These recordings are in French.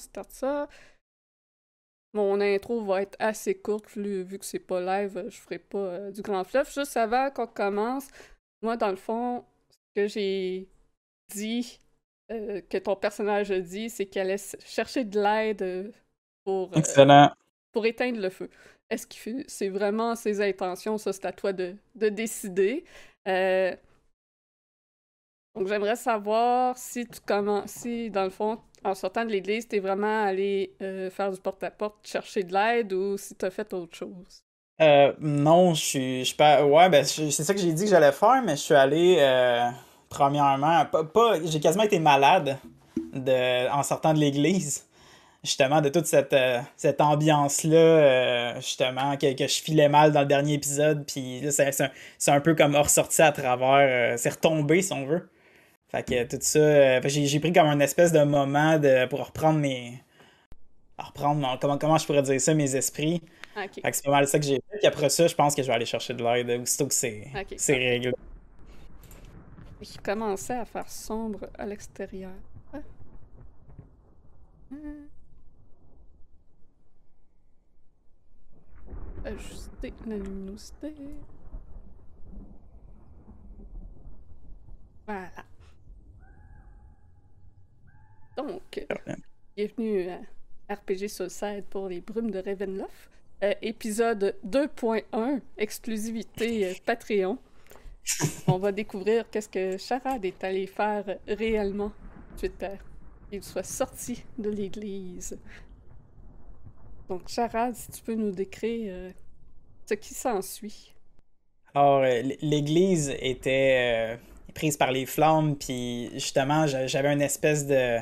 starte ça. Mon intro va être assez courte, vu que c'est pas live, je ferai pas du grand fluff. Juste avant qu'on commence, moi, dans le fond, ce que j'ai dit, que ton personnage a dit, c'est qu'elle allait chercher de l'aide pour, euh, Excellent. pour éteindre le feu. Est-ce que c'est vraiment ses intentions? Ça, c'est à toi de décider. Euh, donc, j'aimerais savoir si si, dans le fond, en sortant de l'église, t'es vraiment allé faire du porte-à-porte, chercher de l'aide, ou si t'as fait autre chose. Non, je suis pas. Ouais, ben, c'est ça que j'ai dit que j'allais faire, mais je suis allé, premièrement, j'ai quasiment été malade en sortant de l'église, justement, de toute cette ambiance-là, justement, que je filais mal dans le dernier épisode, puis là, c'est un peu comme ressorti à travers, c'est retombé, si on veut. Fait que tout ça, fait que j'ai pris comme un espèce de moment pour reprendre comment je pourrais dire ça, mes esprits. Ok, Fait que c'est pas mal ça que j'ai fait. Puis après ça, je pense que je vais aller chercher de l'aide aussitôt que ok, c'est parfait. réglé. Il commençait à faire sombre à l'extérieur. Ah, hmm, ajuster la luminosité. Voilà. Donc, bienvenue à RPG Suicide pour les brumes de Ravenloft. Épisode 2.1, exclusivité Patreon. On va découvrir qu'est-ce que Charade est allé faire réellement suite à qu'il soit sorti de l'église. Donc, Charade, si tu peux nous décrire ce qui s'ensuit. Alors, l'église était prise par les flammes, puis justement, j'avais une espèce de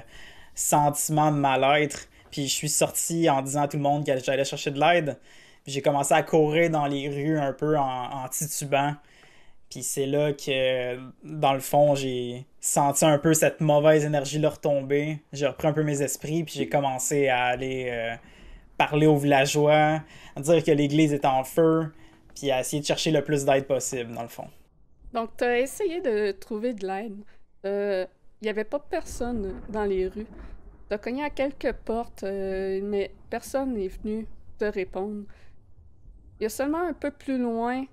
sentiment de mal-être. Puis je suis sorti en disant à tout le monde que j'allais chercher de l'aide. Puis j'ai commencé à courir dans les rues un peu en titubant. Puis c'est là que, dans le fond, j'ai senti un peu cette mauvaise énergie-là retomber. J'ai repris un peu mes esprits, puis j'ai commencé à aller parler aux villageois, à dire que l'église est en feu, puis à essayer de chercher le plus d'aide possible, dans le fond. Donc, tu as essayé de trouver de l'aide. Il n'y avait pas personne dans les rues. Tu as cogné à quelques portes, mais personne n'est venu te répondre. Il y a seulement un peu plus loin,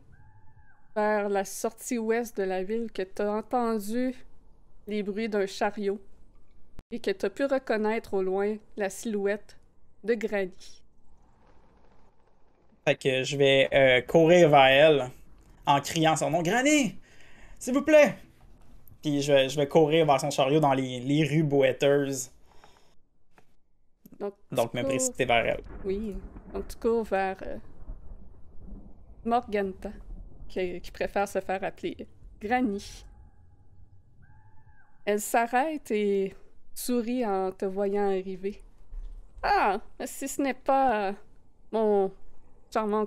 vers la sortie ouest de la ville, que tu as entendu les bruits d'un chariot et que tu as pu reconnaître au loin la silhouette de Granny. Fait que je vais courir vers elle en criant son nom. Granny, s'il vous plaît! Puis je vais courir vers son chariot dans les rues boiteuses. Donc, tu Donc me cours... précipiter vers elle. Oui. Donc, tu cours vers Morganta, qui préfère se faire appeler Granny. Elle s'arrête et sourit en te voyant arriver. Ah, si ce n'est pas mon charmant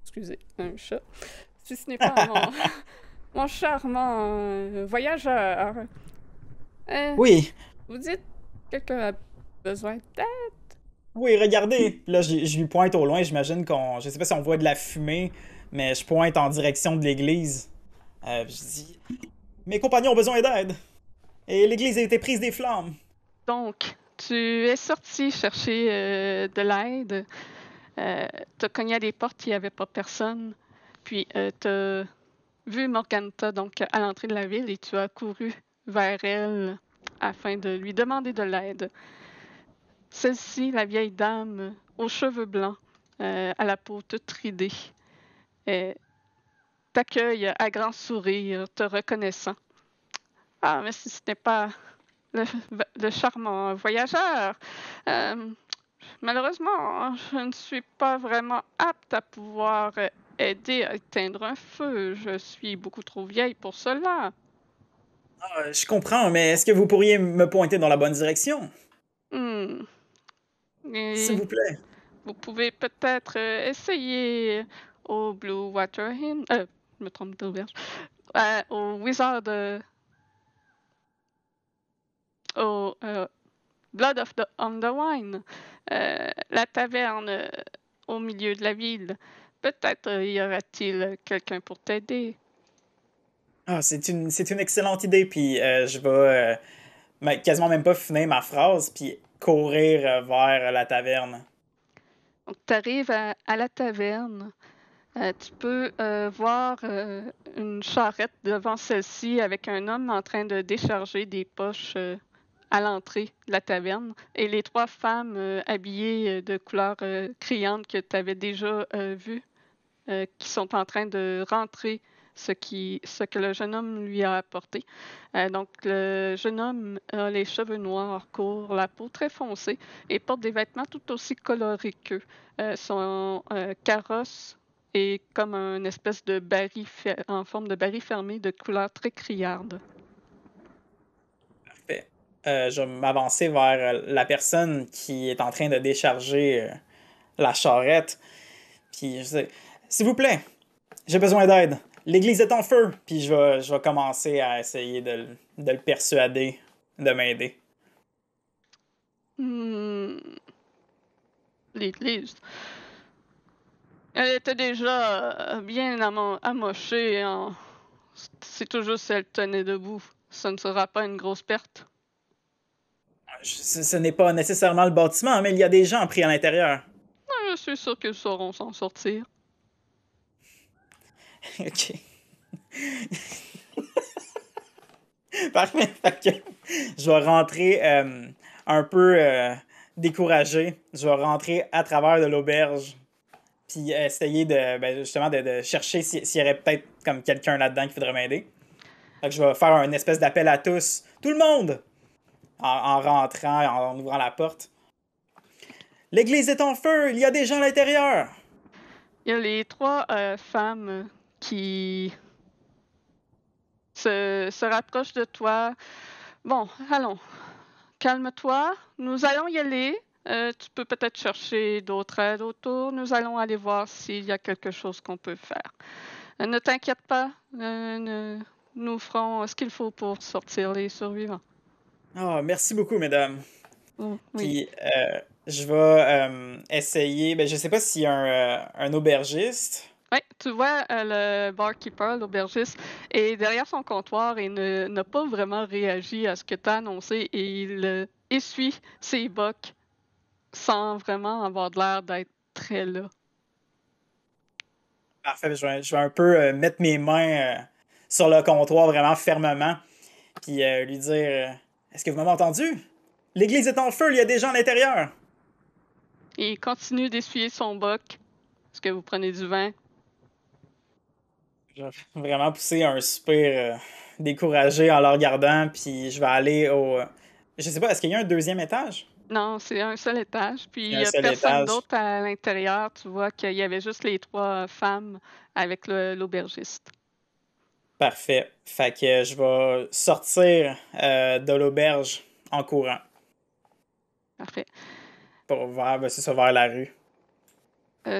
excusez, un chat. Si ce n'est pas mon charmant voyageur. Euh, Oui, Vous dites quelqu'un a besoin d'aide? oui, regardez. Là, je lui pointe au loin. J'imagine qu'on. Je sais pas si on voit de la fumée, mais je pointe en direction de l'église. Je dis mes compagnons ont besoin d'aide. Et l'église a été prise des flammes. Donc, tu es sorti chercher de l'aide. T'as cogné à des portes, il n'y avait pas personne. Puis, t'as vu Morganta donc à l'entrée de la ville et tu as couru vers elle afin de lui demander de l'aide. Celle-ci, la vieille dame aux cheveux blancs, à la peau toute ridée, euh, t'accueille à grand sourire, te reconnaissant. Ah, mais si ce n'est pas le, le charmant voyageur, euh, malheureusement, je ne suis pas vraiment apte à pouvoir aider à éteindre un feu. Je suis beaucoup trop vieille pour cela. Je comprends, mais est-ce que vous pourriez me pointer dans la bonne direction? Hmm. S'il Et vous plaît. vous pouvez peut-être essayer au Blue Water Inn. Je me trompe d'auberge. Au Wizard. Au Blood of on the Wine. La taverne au milieu de la ville. Peut-être y aura-t-il quelqu'un pour t'aider. Ah, c'est une excellente idée. Puis je vais quasiment même pas finir ma phrase. Puis courir vers la taverne. Donc, tu arrives à la taverne. Tu peux voir une charrette devant celle-ci avec un homme en train de décharger des poches à l'entrée de la taverne et les trois femmes habillées de couleur criante que tu avais déjà vues qui sont en train de rentrer ce que le jeune homme lui a apporté. Donc, le jeune homme a les cheveux noirs, courts, la peau très foncée et porte des vêtements tout aussi colorés qu'eux. Son carrosse est comme une espèce de baril en forme de baril fermé de couleur très criarde. Parfait. Je vais m'avancer vers la personne qui est en train de décharger la charrette. Puis je dis, s'il vous plaît, j'ai besoin d'aide. L'église est en feu. Puis je vais commencer à essayer de le persuader de m'aider. Hmm, l'église. Elle était déjà bien amochée. C'est toujours si elle tenait debout. Ce ne sera pas une grosse perte. Ce n'est pas nécessairement le bâtiment, mais il y a des gens pris à l'intérieur. Je suis sûr qu'ils sauront s'en sortir. Ok. Parfait. Fait que je vais rentrer un peu découragé. Je vais rentrer à travers de l'auberge. Puis essayer justement de chercher s'il y aurait peut-être comme quelqu'un là-dedans qui voudrait m'aider. Fait que je vais faire un espèce d'appel à tous. Tout le monde! En rentrant, en ouvrant la porte. L'église est en feu! Il y a des gens à l'intérieur! Il y a les trois femmes qui se rapprochent de toi. Bon, allons. Calme-toi. Nous allons y aller. Tu peux peut-être chercher d'autres aides autour. Nous allons aller voir s'il y a quelque chose qu'on peut faire. Ne t'inquiète pas. Nous ferons ce qu'il faut pour sortir les survivants. Ah, merci beaucoup, mesdames. Oh, oui. Puis je vais essayer. Ben, je sais pas s'il y a un aubergiste. Oui, tu vois le barkeeper, l'aubergiste, est derrière son comptoir et n'a pas vraiment réagi à ce que tu as annoncé et il essuie ses bocs sans vraiment avoir l'air d'être très là. Parfait. Je vais un peu mettre mes mains sur le comptoir vraiment fermement. Puis lui dire est-ce que vous m'avez entendu? L'église est en feu, il y a des gens à l'intérieur. Et il continue d'essuyer son boc. Est-ce que vous prenez du vin? Je vais vraiment pousser un soupir découragé en le regardant. Puis je vais aller au. Je sais pas, est-ce qu'il y a un deuxième étage? Non, c'est un seul étage. Puis Il il y a n'y un a seul personne étage. d'autre à l'intérieur. Tu vois qu'il y avait juste les trois femmes avec l'aubergiste. Parfait. Fait que je vais sortir de l'auberge en courant Parfait. pour c'est ça, vers la rue.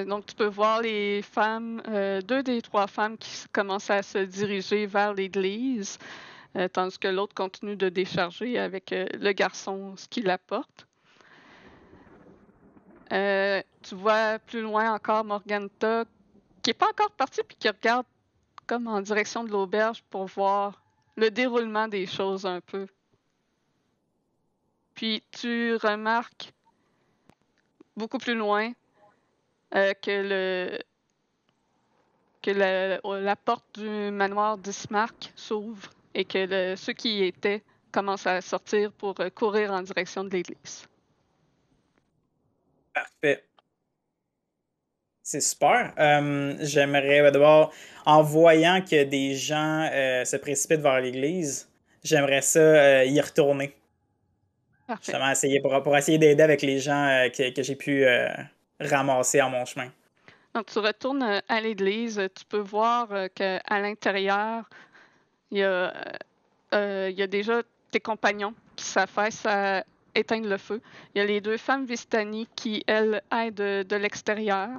Donc, tu peux voir les femmes, deux des trois femmes qui commencent à se diriger vers l'église, tandis que l'autre continue de décharger avec le garçon ce qu'il apporte. Tu vois plus loin encore Morganta, qui n'est pas encore partie, puis qui regarde comme en direction de l'auberge pour voir le déroulement des choses un peu. Puis tu remarques beaucoup plus loin que la porte du manoir d'Ismark s'ouvre et que ceux qui y étaient commencent à sortir pour courir en direction de l'église. Parfait. C'est super. J'aimerais d'abord, en voyant que des gens se précipitent vers l'église, j'aimerais ça y retourner. Parfait. Justement, pour essayer d'aider avec les gens que j'ai pu ramasser en mon chemin. Donc, tu retournes à l'église. Tu peux voir qu'à l'intérieur, il y a déjà tes compagnons qui s'affaissent à éteindre le feu. Il y a les deux femmes Vistani qui, elles, aident de l'extérieur.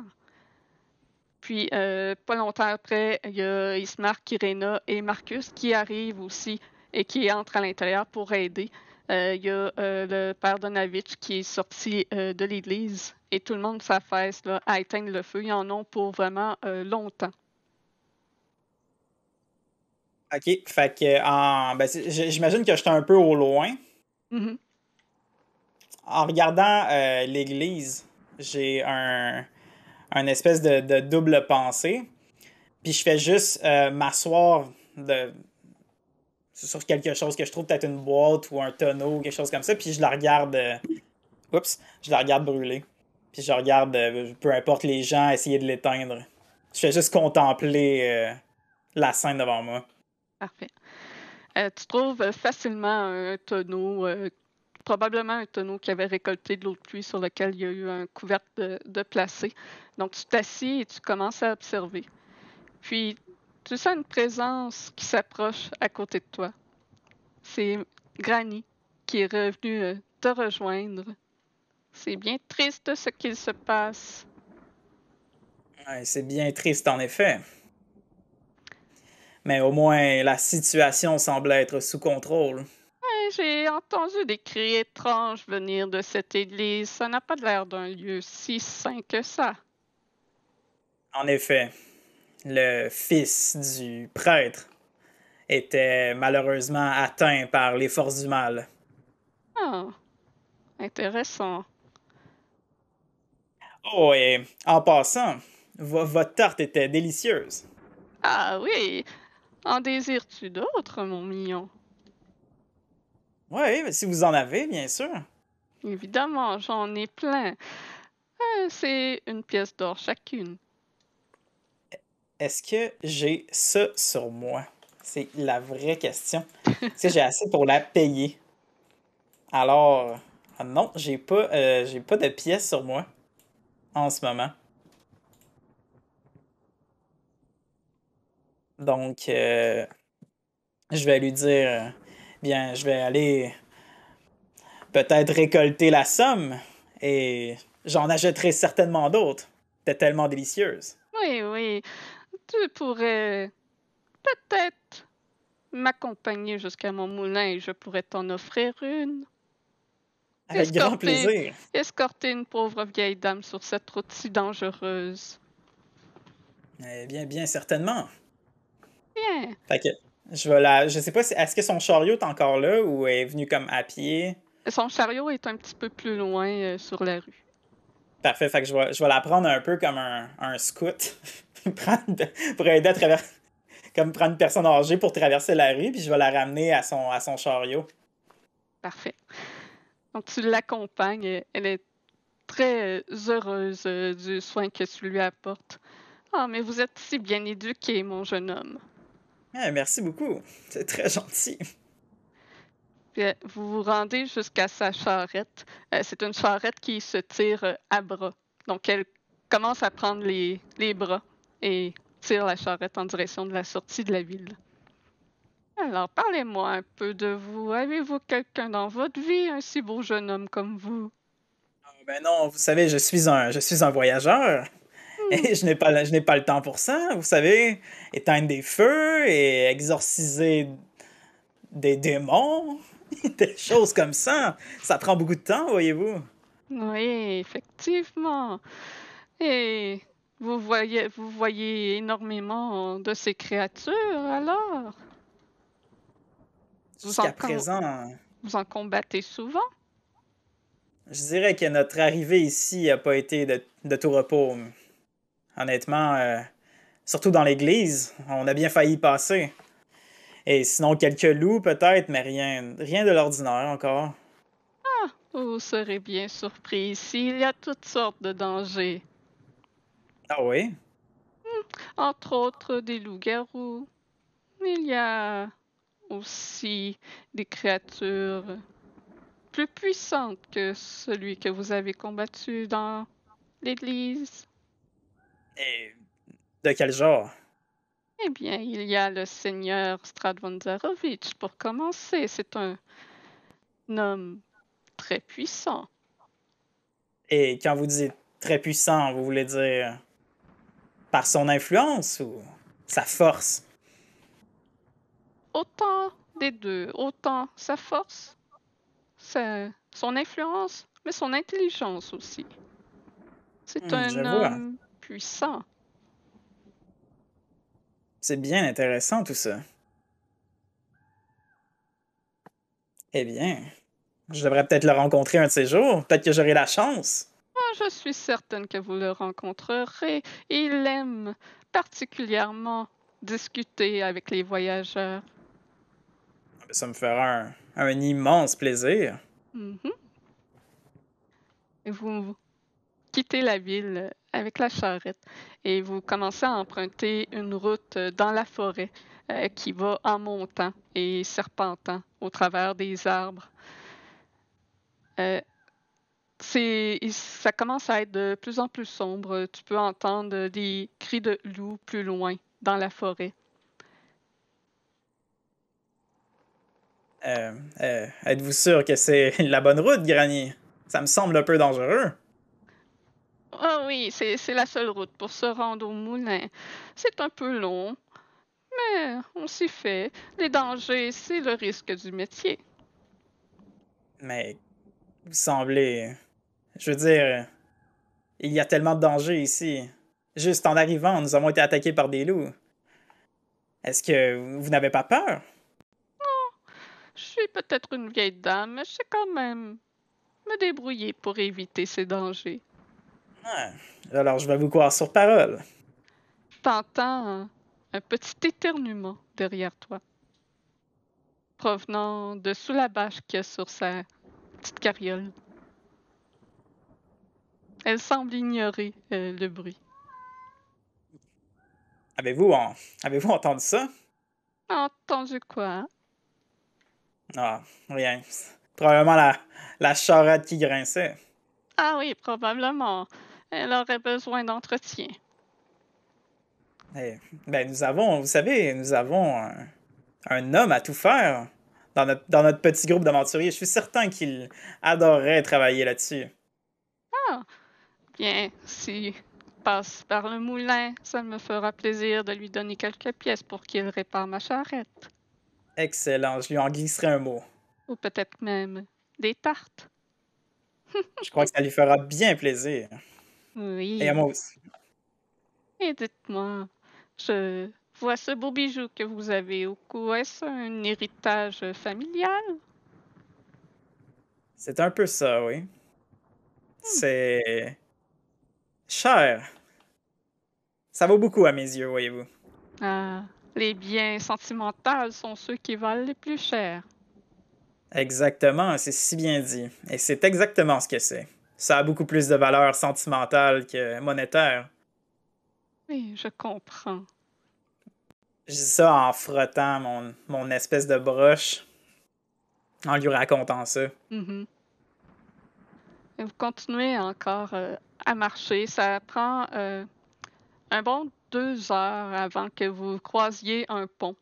Puis, pas longtemps après, il y a Ismark, Irena et Marcus qui arrivent aussi et qui entrent à l'intérieur pour aider. Il y a le père Donavitch qui est sorti de l'église et tout le monde s'affaisse là, à éteindre le feu. Ils en ont pour vraiment longtemps. OK. Fait que j'imagine que j'étais un peu au loin. Mhm. en regardant l'église, j'ai un espèce de double pensée. Puis je fais juste m'asseoir sur quelque chose que je trouve peut-être une boîte ou un tonneau ou quelque chose comme ça. Puis je la regarde. Oups, je la regarde brûler. Puis je regarde, peu importe les gens, essayer de l'éteindre. Je fais juste contempler la scène devant moi. Parfait. Tu trouves facilement un tonneau, probablement un tonneau qui avait récolté de l'eau de pluie sur lequel il y a eu un couvercle de placé. Donc tu t'assieds et tu commences à observer. Puis tu sens une présence qui s'approche à côté de toi. C'est Granny qui est revenue te rejoindre. C'est bien triste ce qu'il se passe. Ouais, c'est bien triste en effet. Mais au moins la situation semble être sous contrôle. J'ai entendu des cris étranges venir de cette église. Ça n'a pas l'air d'un lieu si sain que ça. En effet, le fils du prêtre était malheureusement atteint par les forces du mal. Ah, intéressant. Oh, et en passant, votre tarte était délicieuse. Ah oui, en désires-tu d'autres, mon mignon? Oui, si vous en avez, bien sûr. Évidemment, j'en ai plein. C'est une pièce d'or chacune. Est-ce que j'ai ça sur moi? C'est la vraie question. Est-ce que j'ai assez pour la payer? Alors, non, j'ai pas de pièces sur moi en ce moment. Donc, je vais lui dire, bien, je vais aller peut-être récolter la somme et j'en achèterai certainement d'autres. C'était tellement délicieuse. Oui, oui, tu pourrais peut-être m'accompagner jusqu'à mon moulin et je pourrais t'en offrir une. Avec grand Escorter, plaisir. escorter une pauvre vieille dame sur cette route si dangereuse. Eh bien, bien certainement. Bien. Fait que je sais pas si, est-ce que son chariot est encore là ou est venu comme à pied? Son chariot est un petit peu plus loin sur la rue. Parfait, fait que je vais la prendre un peu comme un scout. Pour aider à travers, comme prendre une personne âgée pour traverser la rue, puis je vais la ramener à son chariot. Parfait. Donc tu l'accompagnes. Elle est très heureuse du soin que tu lui apportes. Ah, mais vous êtes si bien éduqué, mon jeune homme. Merci beaucoup. C'est très gentil. Puis, vous vous rendez jusqu'à sa charrette. C'est une charrette qui se tire à bras. Donc, elle commence à prendre les bras et tire la charrette en direction de la sortie de la ville. Alors, parlez-moi un peu de vous. Avez-vous quelqu'un dans votre vie, un si beau jeune homme comme vous? Ben non, vous savez, je suis un voyageur. Hmm, Et je n'ai pas le temps pour ça. Vous savez, éteindre des feux et exorciser des démons, des choses comme ça prend beaucoup de temps, voyez-vous. oui, effectivement. Et vous voyez énormément de ces créatures, alors? Vous en, Jusqu'à com- présent, vous en combattez souvent? je dirais que notre arrivée ici n'a pas été de tout repos. Honnêtement, surtout dans l'église, on a bien failli y passer. Et sinon, quelques loups peut-être, mais rien de l'ordinaire encore. Vous serez bien surpris ici. Il y a toutes sortes de dangers. Ah oui? Entre autres, des loups-garous. Il y a aussi des créatures plus puissantes que celui que vous avez combattu dans l'église. Et de quel genre? Eh bien, il y a le seigneur Stradvonzarovitch pour commencer. C'est un homme très puissant. Et quand vous dites très puissant, vous voulez dire par son influence ou sa force? Autant des deux, autant sa force, son influence, mais son intelligence aussi. C'est Je un vois. homme puissant. C'est bien intéressant tout ça. Eh bien, Je devrais peut-être le rencontrer un de ces jours. Peut-être que j'aurai la chance. Je suis certaine que vous le rencontrerez. Il aime particulièrement discuter avec les voyageurs. Ça me fera un immense plaisir. Mhm. Et vous quittez la ville avec la charrette et vous commencez à emprunter une route dans la forêt qui va en montant et serpentant au travers des arbres. Euh, ça commence à être de plus en plus sombre. Tu peux entendre des cris de loups plus loin dans la forêt. Êtes-vous sûr que c'est la bonne route, Granny? Ça me semble un peu dangereux. Ah oui, c'est la seule route pour se rendre au moulin. C'est un peu long, mais on s'y fait. Les dangers, c'est le risque du métier. Mais vous semblez... Je veux dire, il y a tellement de dangers ici. Juste en arrivant, nous avons été attaqués par des loups. Est-ce que vous n'avez pas peur? Je suis peut-être une vieille dame, mais je sais quand même me débrouiller pour éviter ces dangers. Ah, alors je vais vous croire sur parole. T'entends un petit éternuement derrière toi, provenant de sous la bâche qu'il y a sur sa petite carriole. Elle semble ignorer le bruit. Avez-vous avez-vous entendu ça? Entendu quoi, hein? Ah, rien. Probablement la charrette qui grinçait. Ah oui, probablement. Elle aurait besoin d'entretien. Eh, ben, vous savez, nous avons un homme à tout faire dans notre petit groupe d'aventuriers. Je suis certain qu'il adorerait travailler là-dessus. Ah, bien, s'il passe par le moulin, ça me fera plaisir de lui donner quelques pièces pour qu'il répare ma charrette. Excellent, je lui en glisserai un mot. Ou peut-être même des tartes. Je crois que ça lui fera bien plaisir. Et à moi Oui. aussi. Et dites-moi, je vois ce beau bijou que vous avez au cou. Est-ce un héritage familial? C'est un peu ça, oui. Hmm. C'est cher. Ça vaut beaucoup à mes yeux, voyez-vous. Ah, les biens sentimentaux sont ceux qui valent le plus cher. Exactement, c'est si bien dit. Et c'est exactement ce que c'est. Ça a beaucoup plus de valeur sentimentale que monétaire. Oui, je comprends. Je dis ça en frottant mon espèce de broche, en lui racontant ça. Mhm. Et vous continuez encore à marcher. Ça prend un bon 2 heures avant que vous croisiez un pont.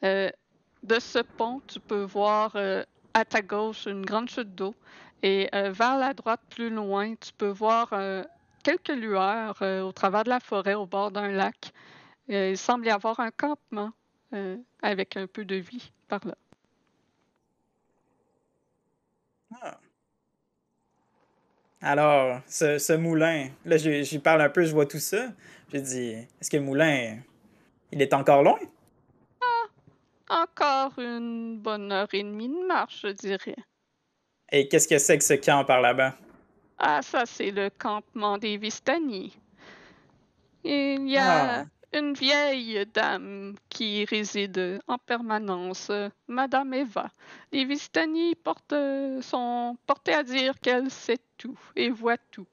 Euh, de ce pont, tu peux voir à ta gauche une grande chute d'eau et vers la droite, plus loin, tu peux voir quelques lueurs au travers de la forêt au bord d'un lac. Il semble y avoir un campement avec un peu de vie par là. Ah. Alors, ce moulin, là, j'y parle un peu, je vois tout ça. J'ai dit, est-ce que le moulin, il est encore loin? Encore une bonne heure et demie de marche, je dirais. Et qu'est-ce que c'est que ce camp par là-bas? Ah, ça, c'est le campement des Vistani. Il y a Ah, une vieille dame qui réside en permanence, Madame Eva. Les Vistani sont portés à dire qu'elle sait tout et voit tout.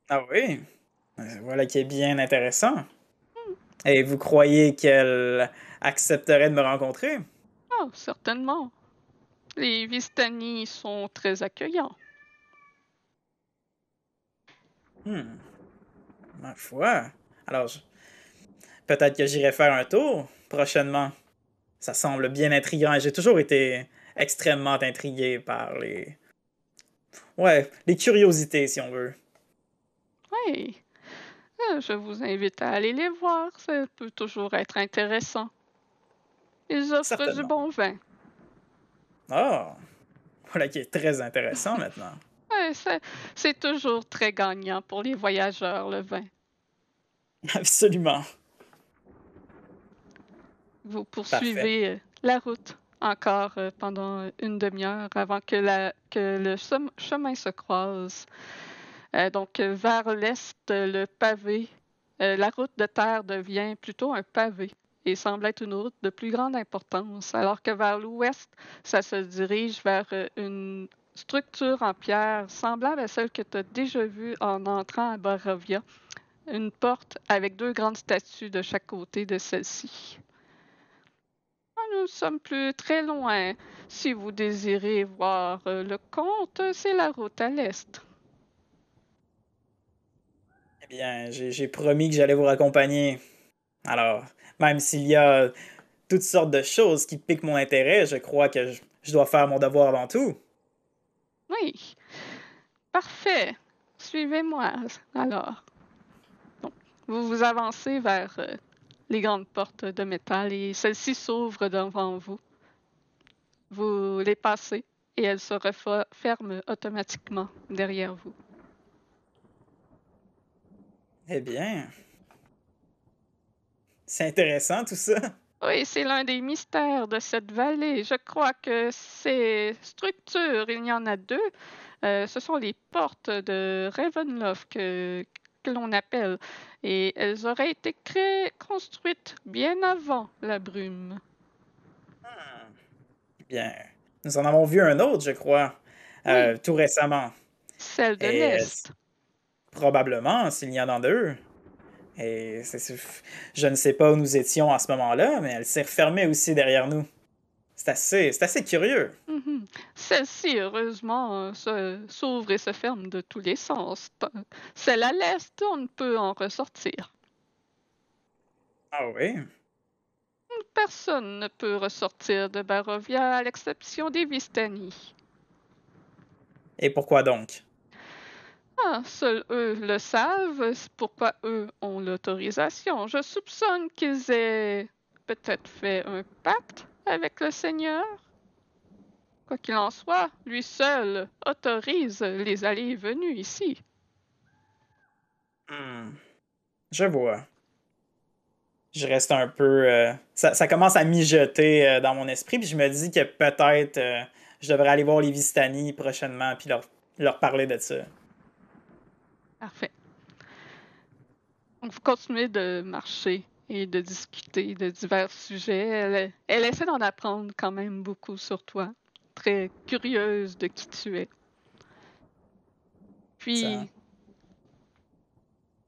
ah oui, voilà qui est bien intéressant. Et vous croyez qu'elle accepterait de me rencontrer? Oh, certainement. Les Vistani sont très accueillants. Hmm, ma foi. Alors, peut-être que j'irai faire un tour prochainement. Ça semble bien intriguant et j'ai toujours été extrêmement intrigué par les curiosités, si on veut. Oui, je vous invite à aller les voir. Ça peut toujours être intéressant. Ils offrent du Certainement. bon vin. Ah, voilà qui est très intéressant maintenant. Ouais, c'est toujours très gagnant pour les voyageurs, le vin. Absolument. Vous Parfait. poursuivez la route encore pendant une demi-heure avant que le chemin se croise. Donc, vers l'est, le pavé, la route de terre devient plutôt un pavé et semble être une route de plus grande importance, alors que vers l'ouest, ça se dirige vers une structure en pierre semblable à celle que tu as déjà vue en entrant à Barovia, une porte avec deux grandes statues de chaque côté de celle-ci. Nous sommes plus très loin. Si vous désirez voir le comte, c'est la route à l'est. Eh bien, j'ai promis que j'allais vous raccompagner. Alors, même s'il y a toutes sortes de choses qui piquent mon intérêt, je crois que je dois faire mon devoir avant tout. Oui, parfait. Suivez-moi alors. Donc, vous vous avancez vers les grandes portes de métal et celles-ci s'ouvrent devant vous. Vous les passez et elles se referment automatiquement derrière vous. Eh bien, c'est intéressant tout ça. Oui, c'est l'un des mystères de cette vallée. Je crois que ces structures, il y en a deux, ce sont les portes de Ravenloft que l'on appelle, et elles auraient été construites bien avant la brume. Hmm. Eh bien, nous en avons vu un autre, je crois, Oui, tout récemment. celle de Et l'Est. probablement, s'il y en a deux. Et je ne sais pas où nous étions à ce moment-là, mais elle s'est refermée aussi derrière nous. C'est assez curieux. Mhm. Celle-ci, heureusement, s'ouvre et se ferme de tous les sens. Celle à l'Est, on ne peut en ressortir. Ah oui? Personne ne peut ressortir de Barovia à l'exception des Vistani. Et pourquoi donc? Ah, seuls eux le savent, c'est pourquoi eux ont l'autorisation. Je soupçonne qu'ils aient peut-être fait un pacte avec le Seigneur. Quoi qu'il en soit, lui seul autorise les allées et venues ici. Hmm, je vois. Je reste un peu. Ça commence à mijoter dans mon esprit, puis je me dis que peut-être je devrais aller voir les Vistani prochainement, puis leur parler de ça. Parfait. Donc, vous continuez de marcher et de discuter de divers sujets. Elle essaie d'en apprendre quand même beaucoup sur toi. Très curieuse de qui tu es. Ça. Puis,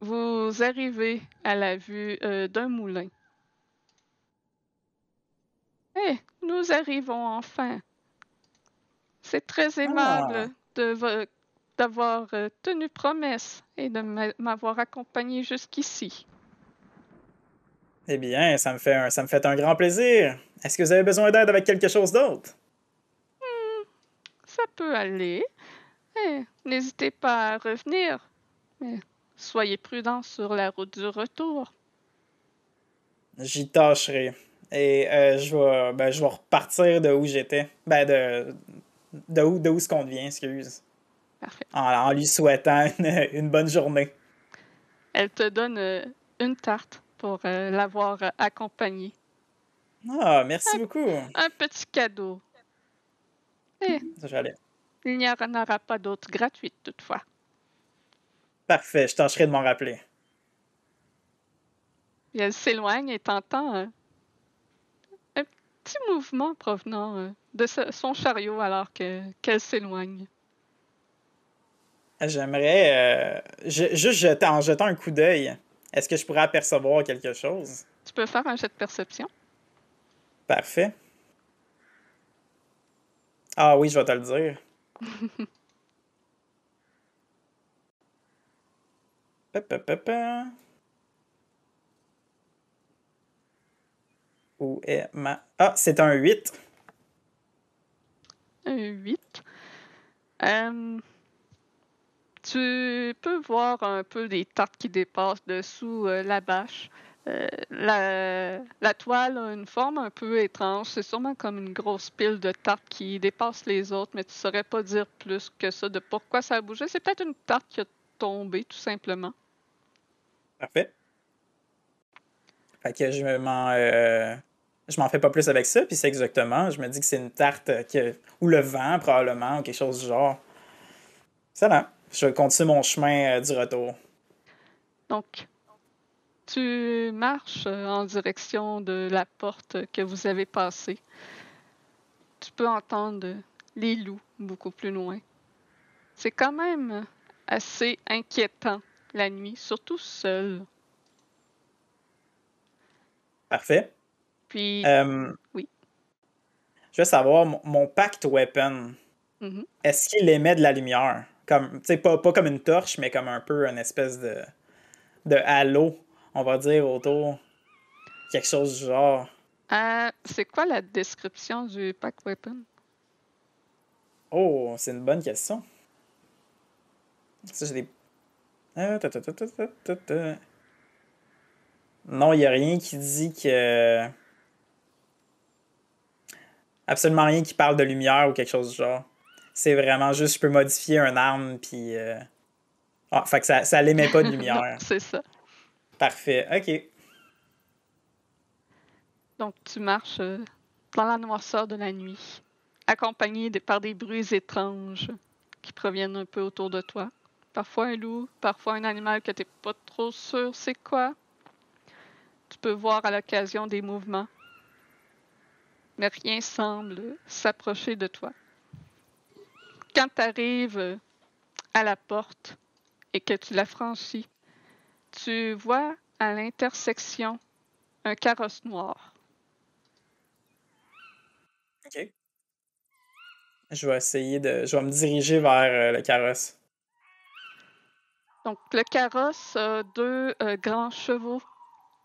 vous arrivez à la vue d'un moulin. Eh, nous arrivons enfin. C'est très Ah, aimable d'avoir tenu promesse et de m'avoir accompagné jusqu'ici. eh bien, ça me fait un grand plaisir. Est-ce que vous avez besoin d'aide avec quelque chose d'autre? Hmm, ça peut aller. Eh, n'hésitez pas à revenir. Mais soyez prudent sur la route du retour. J'y tâcherai. Et je vais repartir de où j'étais. De où ce qu'on devient, excuse. Parfait. En lui souhaitant une bonne journée. Elle te donne une tarte pour l'avoir accompagnée. Ah, merci Un, beaucoup. un petit cadeau. Eh, J'allais. il n'y en aura pas d'autre gratuite toutefois. Parfait, je tâcherai de m'en rappeler. Et elle s'éloigne et t'entends un petit mouvement provenant de son chariot alors qu'elle s'éloigne. J'aimerais juste en jetant un coup d'œil. Est-ce que je pourrais apercevoir quelque chose? Tu peux faire un jet de perception. Parfait. Ah oui, je vais te le dire. Pa, pa, pa, pa. Où est ma... Ah, c'est un 8. Un 8. Tu peux voir un peu des tartes qui dépassent dessous la bâche. La toile a une forme un peu étrange. C'est sûrement comme une grosse pile de tartes qui dépasse les autres, mais tu saurais pas dire plus que ça de pourquoi ça a bougé. C'est peut-être une tarte qui a tombé, tout simplement. Parfait. Fait que je m'en fais pas plus avec ça, puis c'est exactement, je me dis que c'est une tarte ou le vent, probablement, ou quelque chose du genre. Excellent. Je continue mon chemin du retour. Donc, tu marches en direction de la porte que vous avez passée. Tu peux entendre les loups beaucoup plus loin. C'est quand même assez inquiétant la nuit, surtout seul. Parfait. Puis, Euh, oui. je veux savoir, mon Pact Weapon, Mhm. est-ce qu'il émet de la lumière? Comme, tu sais, pas comme une torche, mais comme un peu une espèce de halo, on va dire, autour. Quelque chose du genre. C'est quoi la description du Pack Weapon? Oh, c'est une bonne question. Ça, j'ai des. Non, il n'y a rien qui dit que. Absolument rien qui parle de lumière ou quelque chose du genre. C'est vraiment juste, je peux modifier un arme, puis. Ah, fait que ça l'émet pas de Non, lumière. c'est ça. Parfait, ok. Donc, tu marches dans la noirceur de la nuit, accompagné par des bruits étranges qui proviennent un peu autour de toi. Parfois un loup, parfois un animal que tu n'es pas trop sûr c'est quoi. Tu peux voir à l'occasion des mouvements, mais rien semble s'approcher de toi. Quand tu arrives à la porte et que tu la franchis, tu vois à l'intersection un carrosse noir. Ok. Je vais essayer de. Je vais me diriger vers le carrosse. Donc, le carrosse a deux grands chevaux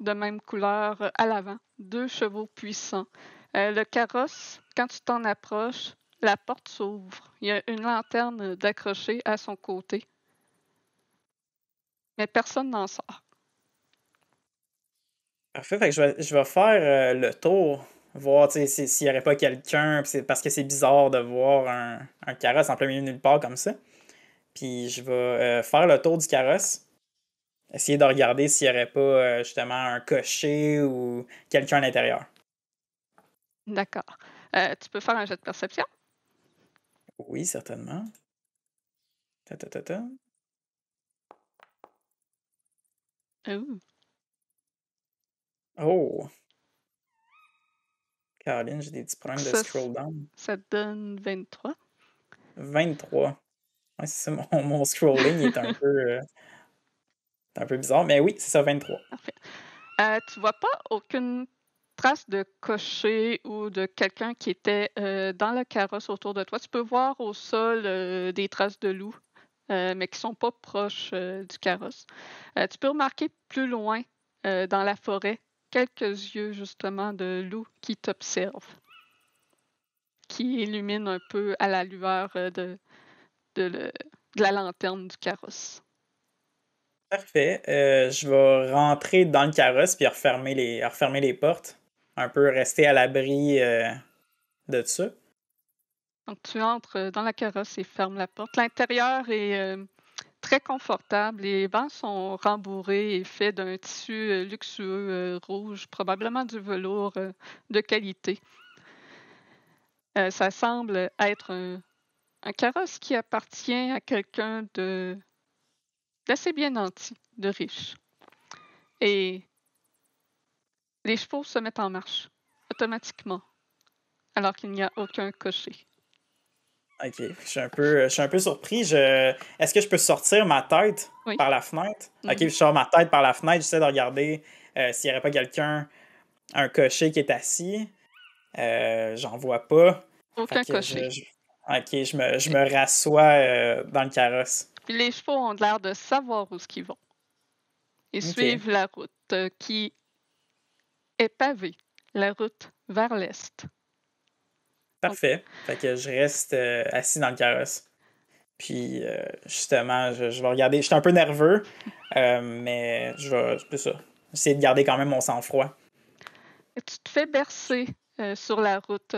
de même couleur à l'avant, deux chevaux puissants. Le carrosse, quand tu t'en approches, la porte s'ouvre. Il y a une lanterne d'accrochée à son côté, mais personne n'en sort. Parfait, fait que je vais faire le tour, voir s'il n'y aurait pas quelqu'un, puis c'est parce que c'est bizarre de voir un carrosse en plein milieu de nulle part comme ça. Puis je vais faire le tour du carrosse, essayer de regarder s'il n'y aurait pas justement un cocher ou quelqu'un à l'intérieur. D'accord. Tu peux faire un jet de perception? Oui, certainement. Ta, ta, ta, ta. Ouh, Oh, Caroline, j'ai des petits problèmes de ça, scroll down. ça te donne 23. 23. Ouais, c'est ça, mon scrolling est un peu bizarre, mais oui, c'est ça, 23. Parfait. Tu vois pas aucune trace de cocher ou de quelqu'un qui était dans le carrosse autour de toi. Tu peux voir au sol des traces de loup, mais qui sont pas proches du carrosse. Tu peux remarquer plus loin dans la forêt quelques yeux justement de loup qui t'observent, qui illuminent un peu à la lueur de la lanterne du carrosse. Parfait. Je vais rentrer dans le carrosse puis refermer les portes. Un peu rester à l'abri de ça. Donc tu entres dans la carrosse et fermes la porte. L'intérieur est très confortable. Les bancs sont rembourrés et faits d'un tissu luxueux rouge, probablement du velours de qualité. Ça semble être un carrosse qui appartient à quelqu'un d'assez bien nanti, de riche. Et les chevaux se mettent en marche automatiquement, alors qu'il n'y a aucun cocher. Ok. Je suis un peu surpris. Est-ce que je peux sortir ma tête Oui. par la fenêtre? Ok, je Mhm. sors ma tête par la fenêtre. J'essaie de regarder s'il n'y aurait pas quelqu'un, un cocher qui est assis. J'en vois pas. Fait Aucun que cocher. ok, je me rassois dans le carrosse. Puis les chevaux ont l'air de savoir où ils vont. Ils Ok. suivent la route qui est pavée, la route vers l'est. Donc, Parfait. Fait que je reste assis dans le carrosse. Puis justement, je vais regarder. Je suis un peu nerveux, mais c'est ça. Essayer de garder quand même mon sang-froid. tu te fais bercer sur la route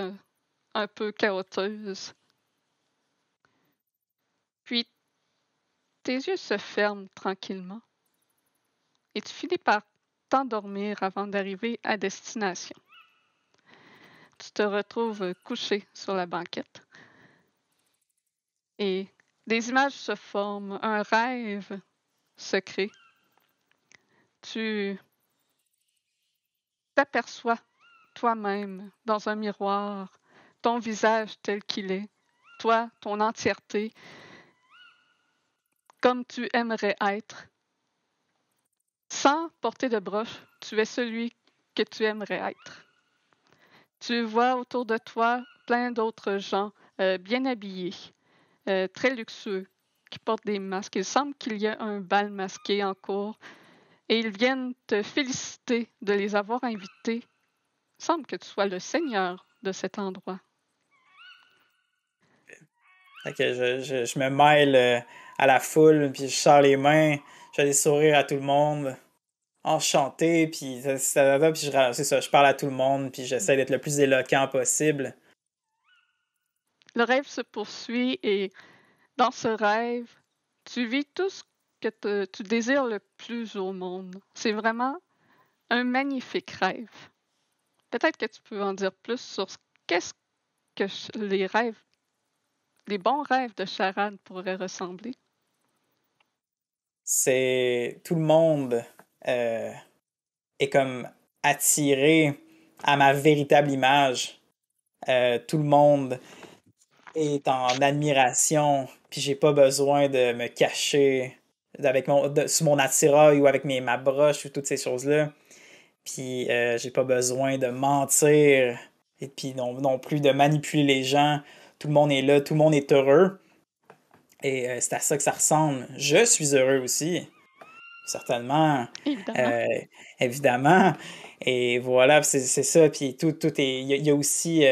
un peu chaoteuse. Puis tes yeux se ferment tranquillement et tu finis par t'endormir avant d'arriver à destination. tu te retrouves couché sur la banquette. Et des images se forment, un rêve se crée. Tu t'aperçois toi-même dans un miroir, ton visage tel qu'il est, toi, ton entièreté, comme tu aimerais être. Sans porter de broche, tu es celui que tu aimerais être. Tu vois autour de toi plein d'autres gens bien habillés, très luxueux, qui portent des masques. Il semble qu'il y a un bal masqué en cours et ils viennent te féliciter de les avoir invités. Il semble que tu sois le seigneur de cet endroit. Fait que je me mêle à la foule, puis je sors les mains, je fais des sourires à tout le monde, enchanté, puis puis c'est ça, je parle à tout le monde, puis j'essaie d'être le plus éloquent possible. Le rêve se poursuit et dans ce rêve, tu vis tout ce que tu désires le plus au monde. C'est vraiment un magnifique rêve. Peut-être que tu peux en dire plus sur qu'est-ce que les bons rêves de Charade pourraient ressembler. C'est tout le monde euh, est comme attiré à ma véritable image. Tout le monde est en admiration, puis j'ai pas besoin de me cacher sous mon attirail ou avec ma broche ou toutes ces choses-là. Puis j'ai pas besoin de mentir et puis non plus de manipuler les gens. Tout le monde est là, tout le monde est heureux. Et c'est à ça que ça ressemble. Je suis heureux aussi, certainement, Évidemment. euh, évidemment. Et voilà, c'est ça. Puis tout est. Il y a aussi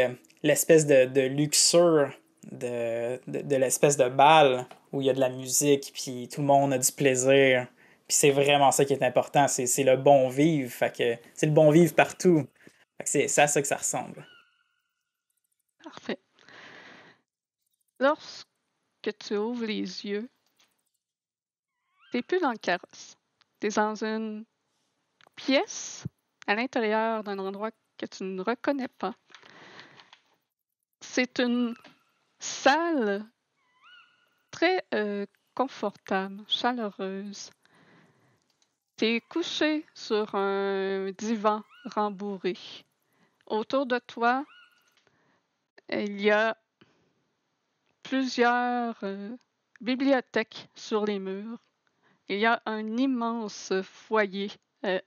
l'espèce de luxure de l'espèce de bal où il y a de la musique, puis tout le monde a du plaisir. Puis c'est vraiment ça qui est important, c'est le bon vivre. Fait que c'est le bon vivre partout. Fait que c'est à ça que ça ressemble. Parfait. Lorsque tu ouvres les yeux, t'es plus dans le carrosse. T'es dans une pièce à l'intérieur d'un endroit que tu ne reconnais pas. C'est une salle très confortable, chaleureuse. T'es couché sur un divan rembourré. Autour de toi, il y a plusieurs bibliothèques sur les murs. Il y a un immense foyer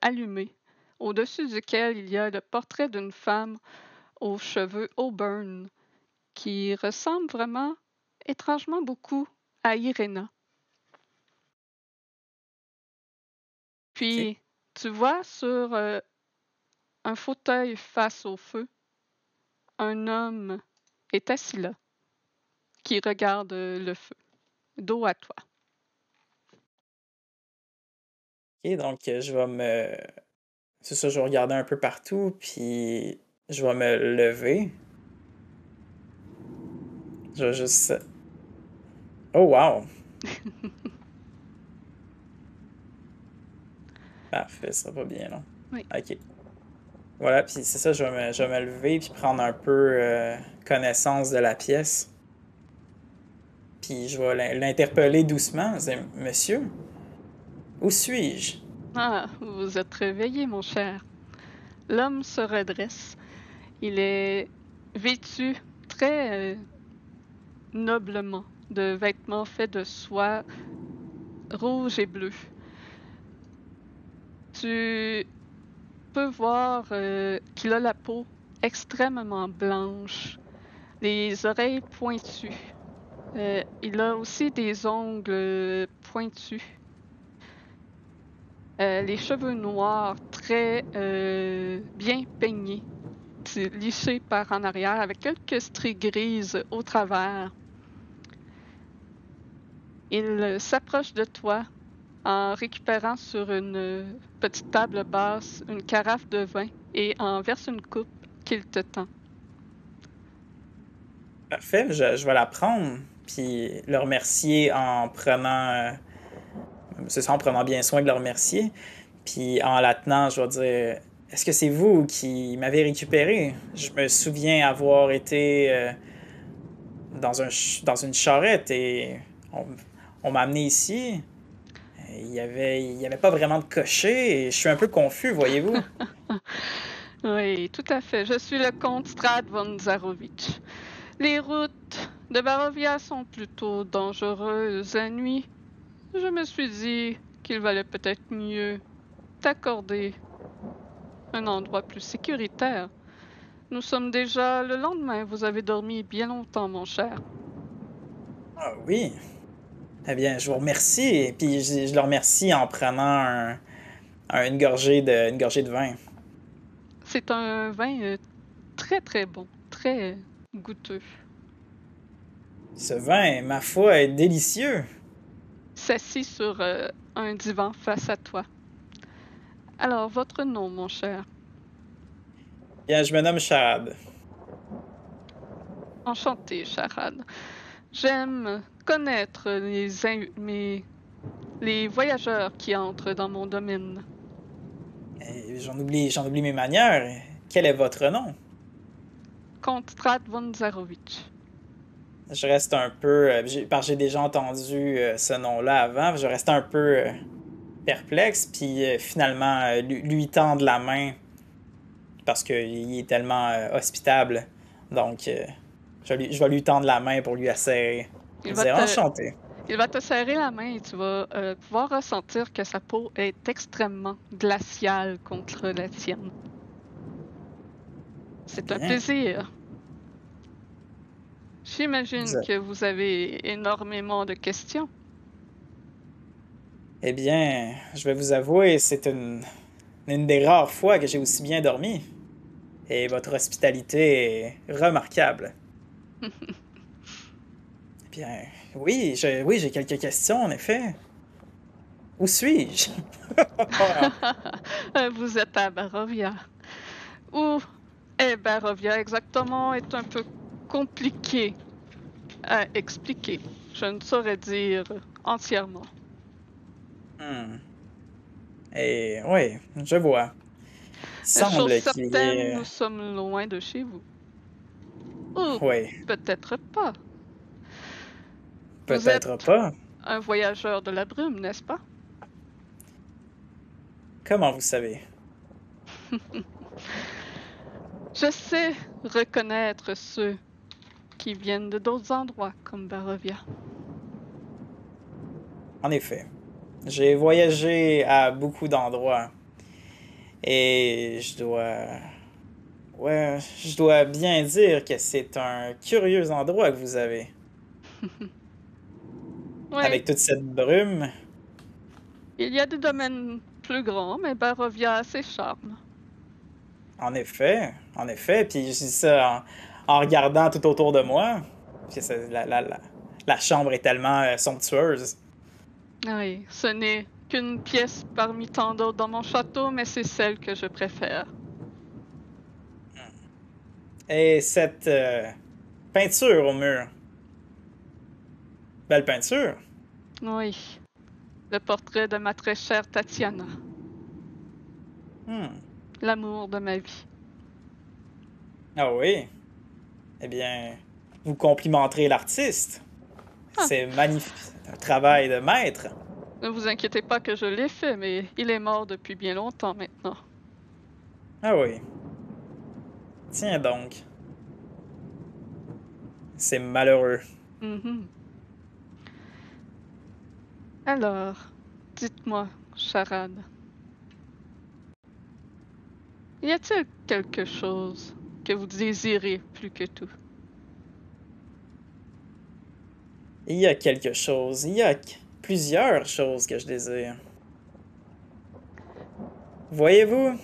allumé, au-dessus duquel il y a le portrait d'une femme aux cheveux auburn qui ressemble vraiment étrangement beaucoup à Irena. OK. Puis, tu vois sur un fauteuil face au feu, un homme est assis là, qui regarde le feu, dos à toi. OK, donc je vais me. C'est ça, je vais regarder un peu partout, puis je vais me lever. Je vais juste. Oh, wow! Parfait, ça va bien, non? Oui. OK. Voilà, puis c'est ça, je vais me lever puis prendre un peu connaissance de la pièce. Puis je vais l'interpeller doucement. Je vais dire, Monsieur, où suis-je? Ah, vous êtes réveillé, mon cher. L'homme se redresse. Il est vêtu très noblement de vêtements faits de soie rouge et bleu. Tu peux voir qu'il a la peau extrêmement blanche, les oreilles pointues. Il a aussi des ongles pointus. Les cheveux noirs très bien peignés, lissés par en arrière avec quelques stries grises au travers. Il s'approche de toi en récupérant sur une petite table basse une carafe de vin et en verse une coupe qu'il te tend. Parfait, je vais la prendre, puis le remercier en prenant. C'est ça, en prenant bien soin de le remercier. Puis en la tenant, je vais dire est-ce que c'est vous qui m'avez récupéré? Je me souviens avoir été dans une charrette et on, on m'a amené ici. Il y avait pas vraiment de cocher et je suis un peu confus, voyez-vous? Oui, tout à fait. Je suis le comte Strad von Zarovitch. Les routes de Barovia sont plutôt dangereuses la nuit. Je me suis dit qu'il valait peut-être mieux t'accorder un endroit plus sécuritaire. Nous sommes déjà le lendemain. Vous avez dormi bien longtemps, mon cher. Ah oui. Eh bien, je vous remercie. Et puis je le remercie en prenant une gorgée de vin. C'est un vin très très bon, très goûteux. Ce vin, ma foi, est délicieux. S'assit sur un divan face à toi. Alors, votre nom, mon cher. Bien, je me nomme Charade. Enchanté, Charade. J'aime connaître les voyageurs qui entrent dans mon domaine. J'en oublie mes manières. Quel est votre nom? Comte Strad von Zarovitch. Je reste un peu, parce que j'ai déjà entendu ce nom-là avant, je reste un peu perplexe, puis finalement, lui tendre la main, parce qu'il est tellement hospitable. Donc, je vais lui tendre la main pour lui asserrer. Je Il vais va dire te, enchanté. il va te serrer la main et tu vas pouvoir ressentir que sa peau est extrêmement glaciale contre la tienne. C'est un Bien. plaisir. Vous J'imagine a- que vous avez énormément de questions. Eh bien, je vais vous avouer, une des rares fois que j'ai aussi bien dormi. Et votre hospitalité est remarquable. Eh bien, oui, j'ai quelques questions, en effet. Où suis-je? Vous êtes à Barovia. Où est Barovia exactement est un peu compliqué à expliquer. Je ne saurais dire entièrement. Hmm. Et oui, je vois. Il Chose semble qu'il y certaine, ait... nous sommes loin de chez vous. Ou Oui, peut-être pas. Vous peut-être êtes pas. un voyageur de la brume, n'est-ce pas? Comment vous savez? Je sais reconnaître ceux qui viennent de d'autres endroits comme Barovia. En effet, j'ai voyagé à beaucoup d'endroits et je dois bien dire que c'est un curieux endroit que vous avez. Oui, Avec toute cette brume, il y a des domaines plus grands, mais Barovia a ses charmes. en effet, puis je dis ça en regardant tout autour de moi, puis la chambre est tellement somptueuse. Oui, ce n'est qu'une pièce parmi tant d'autres dans mon château, mais c'est celle que je préfère. Et cette peinture au mur, belle peinture. Oui, le portrait de ma très chère Tatiana, Hmm. l'amour de ma vie. Ah oui, eh bien, vous complimenterez l'artiste. Ah, C'est magnifique, un travail de maître. ne vous inquiétez pas que je l'ai fait, mais il est mort depuis bien longtemps maintenant. Ah oui, tiens donc, c'est malheureux. Mhm. Alors, dites-moi, charade, y a-t-il quelque chose que vous désirez plus que tout? Il y a quelque chose, il y a plusieurs choses que je désire. Voyez-vous,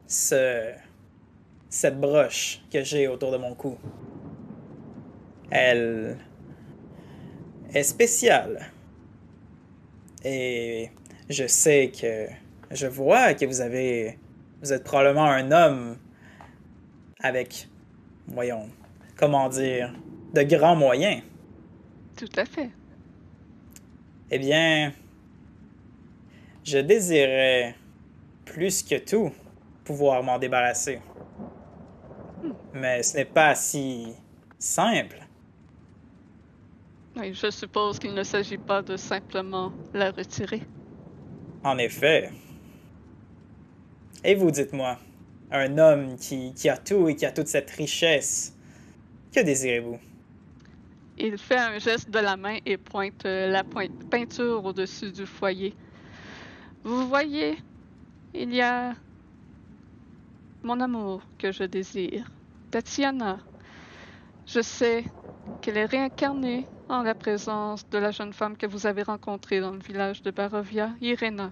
ce, cette broche que j'ai autour de mon cou, elle est spéciale. Et je sais que je vois que vous êtes probablement un homme avec, voyons, comment dire, de grands moyens. Tout à fait. Eh bien, je désirais plus que tout pouvoir m'en débarrasser. Mais ce n'est pas si simple. Oui, je suppose qu'il ne s'agit pas de simplement la retirer. En effet. Et vous, dites-moi, un homme qui a tout et qui a toute cette richesse, que désirez-vous? Il fait un geste de la main et pointe la peinture au-dessus du foyer. Vous voyez, il y a mon amour que je désire, Tatiana. Je sais qu'elle est réincarnée en la présence de la jeune femme que vous avez rencontrée dans le village de Barovia, Irena.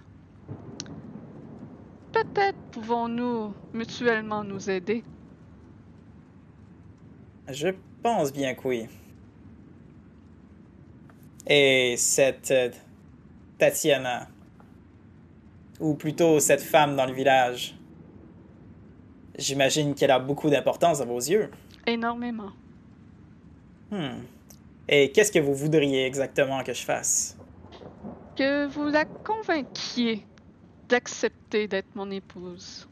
Peut-être pouvons-nous mutuellement nous aider. Je pense bien que oui. Et cette Tatiana, ou plutôt cette femme dans le village, j'imagine qu'elle a beaucoup d'importance à vos yeux. Énormément. Et qu'est-ce que vous voudriez exactement que je fasse? Que vous la convainquiez d'accepter d'être mon épouse.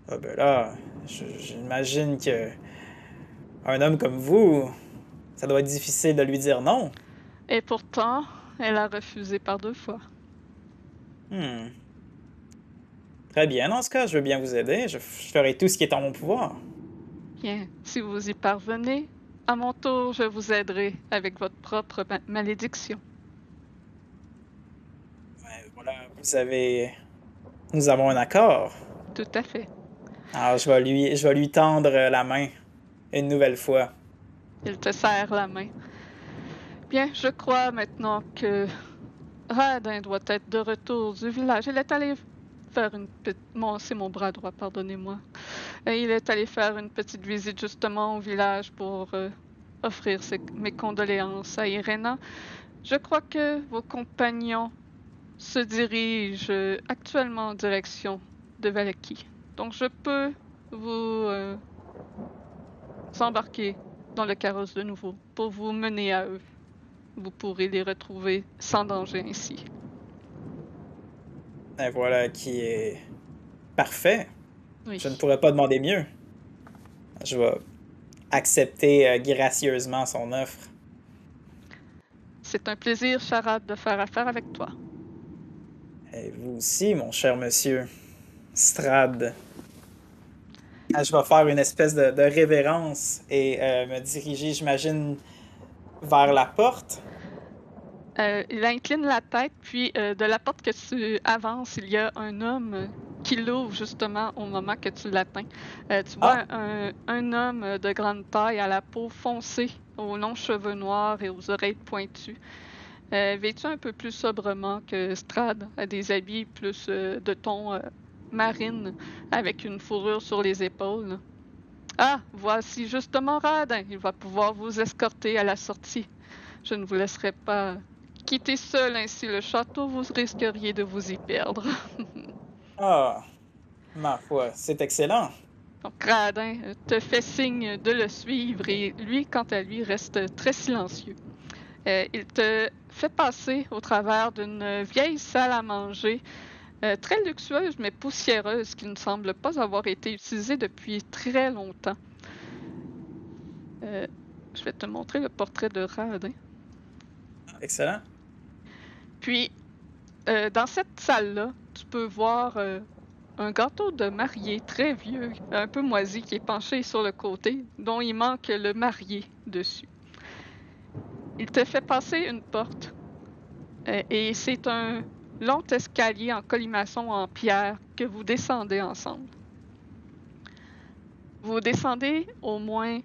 Ah ben là, j'imagine que un homme comme vous, ça doit être difficile de lui dire non. Et pourtant, elle a refusé par 2 fois. Hmm. Très bien, dans ce cas, je veux bien vous aider. Je ferai tout ce qui est en mon pouvoir. Bien, si vous y parvenez, à mon tour, je vous aiderai avec votre propre malédiction. Ouais, voilà, nous avons un accord. Tout à fait. Alors, je vais lui tendre la main une nouvelle fois. Il te serre la main. Bien, je crois maintenant que Radin doit être de retour du village. Il est allé faire une petite... c'est mon bras droit, pardonnez-moi. Il est allé faire une petite visite justement au village pour offrir mes condoléances à Irena. Je crois que vos compagnons se dirigent actuellement en direction de Valaki. Donc je peux vous embarquer dans le carrosse de nouveau pour vous mener à eux. Vous pourrez les retrouver sans danger ainsi. Et voilà qui est parfait. Oui. Je ne pourrais pas demander mieux. Je vais accepter gracieusement son offre. C'est un plaisir, Charade, de faire affaire avec toi. Et vous aussi, mon cher monsieur. Strad. Je vais faire une espèce de révérence et me diriger, j'imagine, vers la porte. Il incline la tête, puis de la porte que tu avances, il y a un homme qui l'ouvre justement au moment que tu l'atteins. Tu vois un homme de grande taille, à la peau foncée, aux longs cheveux noirs et aux oreilles pointues. Vêtu un peu plus sobrement que Strad, a des habits plus de ton marine, avec une fourrure sur les épaules. Ah, voici justement Radin. Il va pouvoir vous escorter à la sortie. Je ne vous laisserai pas quitter seul ainsi le château, vous risqueriez de vous y perdre. Ah, ma foi, c'est excellent. Donc Radin te fait signe de le suivre et lui, quant à lui, reste très silencieux. Il te fait passer au travers d'une vieille salle à manger, très luxueuse mais poussiéreuse, qui ne semble pas avoir été utilisée depuis très longtemps. Je vais te montrer le portrait de Radin. Excellent. Puis, dans cette salle-là, tu peux voir un gâteau de mariée très vieux, un peu moisi, qui est penché sur le côté, dont il manque le marié dessus. Il te fait passer une porte et c'est un long escalier en colimaçon en pierre que vous descendez ensemble. Vous descendez au moins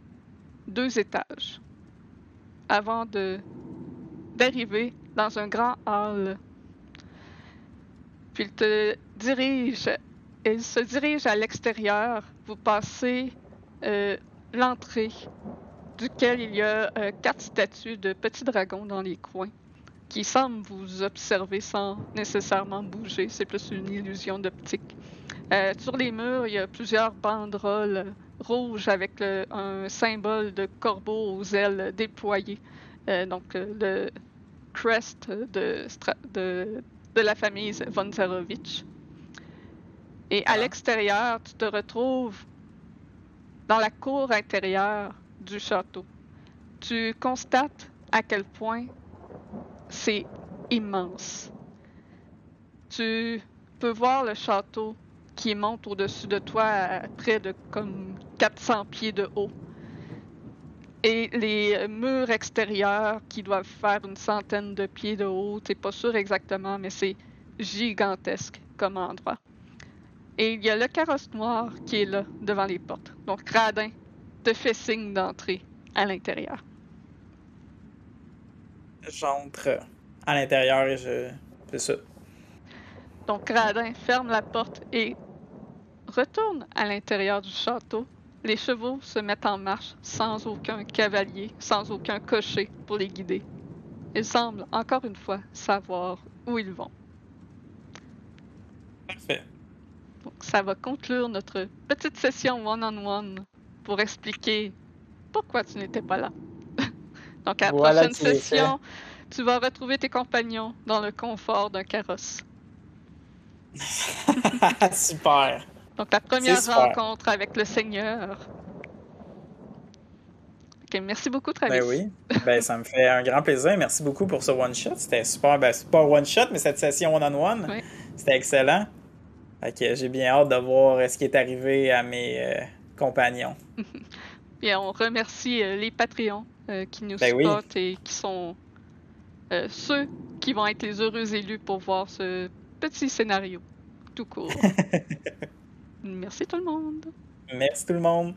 2 étages avant d'arriver dans un grand hall. Puis il se dirige à l'extérieur. Vous passez l'entrée, duquel il y a 4 statues de petits dragons dans les coins, qui semblent vous observer sans nécessairement bouger. C'est plus une illusion d'optique. Sur les murs, il y a plusieurs banderoles rouges avec un symbole de corbeau aux ailes déployées. Donc le crest de la famille von Zarovich. Et à l'extérieur, tu te retrouves dans la cour intérieure du château. Tu constates à quel point c'est immense. Tu peux voir le château qui monte au-dessus de toi à près de comme 400 pieds de haut. Et les murs extérieurs qui doivent faire une centaine de pieds de haut, t'es pas sûr exactement, mais c'est gigantesque comme endroit. Et il y a le carrosse noir qui est là, devant les portes. Donc Radin te fait signe d'entrer à l'intérieur. J'entre à l'intérieur et je fais ça. Donc Radin ferme la porte et retourne à l'intérieur du château. Les chevaux se mettent en marche sans aucun cavalier, sans aucun cocher pour les guider. Ils semblent, encore une fois, savoir où ils vont. Parfait. Donc ça va conclure notre petite session one-on-one pour expliquer pourquoi tu n'étais pas là. Donc à la prochaine session, tu vas retrouver tes compagnons dans le confort d'un carrosse. Super. Donc la première rencontre avec le Seigneur. Ok, merci beaucoup, Travis. Ben oui. Ben ça me fait un grand plaisir. Merci beaucoup pour ce one-shot. C'était super. Ben c'est pas un one-shot, mais cette session one-on-one. Oui. C'était excellent. Fait que j'ai bien hâte de voir ce qui est arrivé à mes compagnons. Et on remercie les Patreons qui nous Ben supportent et qui sont ceux qui vont être les heureux élus pour voir ce petit scénario tout court. Merci tout le monde. Merci tout le monde.